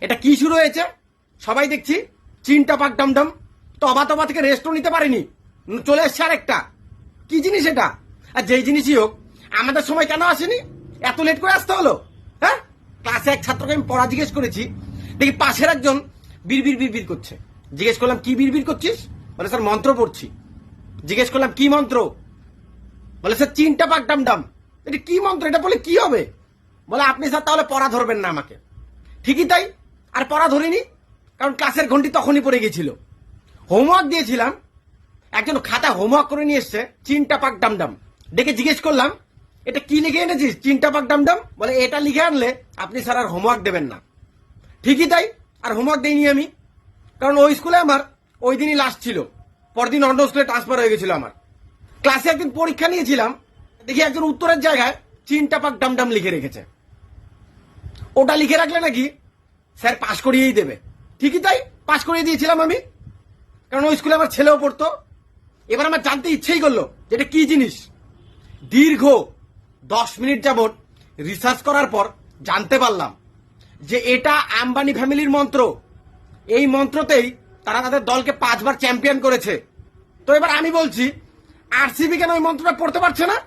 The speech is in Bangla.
এটা কি শুরু হয়েছে সবাই দেখছি, চিনটা পাক ডামডাম। তবা তবা থেকে রেস্টও নিতে পারেনি, চলে এসছে আরেকটা। কি জিনিস এটা? আর যেই জিনিসই হোক, আমাদের সময় কেন আসেনি? এত লেট করে আসতে হলো? হ্যাঁ, ক্লাসে এক ছাত্রকে আমি পড়া জিজ্ঞেস করেছি, দেখি পাশের একজন বিড়বিড় বিড়বিড় করছে। জিজ্ঞেস করলাম কি বিড়বিড় করছিস? বলে স্যার মন্ত্র পড়ছি। জিজ্ঞেস করলাম কি মন্ত্র? বলে স্যার চিনটা পাক ডামডাম। এটা কি মন্ত্র? এটা বলে কি হবে? বলে আপনি স্যার তাহলে পড়া ধরবেন না আমাকে। ঠিকই তাই, আর পড়া ধরিনি, কারণ ক্লাসের ঘন্টি তখনই পড়ে গেছিল। হোমওয়ার্ক দিয়েছিলাম, একজন খাতা হোমওয়ার্ক করে নিয়ে এসছে চিনটা পাক ডামডাম। ডেকে জিজ্ঞেস করলাম এটা কি লিখে এনেছিস চিনটা পাক ডামডাম? বলে এটা লিখে আনলে আপনি স্যার আর হোমওয়ার্ক দেবেন না। ঠিকই তাই, আর হোমওয়ার্ক দেইনি আমি, কারণ ওই স্কুলে আমার ওই দিনই লাস্ট ছিল। পরদিন অন্য স্কুলে ট্রান্সফার হয়ে গেছিল আমার। ক্লাসে একদিন পরীক্ষা নিয়েছিলাম, দেখি একজন উত্তরের জায়গায় চিনটা পাক ডামডাম লিখে রেখেছে। ওটা লিখে রাখলে নাকি স্যার পাশ করিয়েই দেবে। ঠিকই তাই, পাশ করিয়ে দিয়েছিলাম আমি, কারণ ওই স্কুলে আমার ছেলেও পড়তো। এবার আমার জানতে ইচ্ছেই করলো যে এটা কি জিনিস। দীর্ঘ 10 মিনিট যাবত রিসার্চ করার পর জানতে পারলাম যে এটা আম্বানি ফ্যামিলির মন্ত্র। এই মন্ত্রতেই তারা তাদের দলকে 5 বার চ্যাম্পিয়ন করেছে। তো এবার আমি বলছি, আরসিবি কেন ওই মন্ত্রটা পড়তে পারছে না?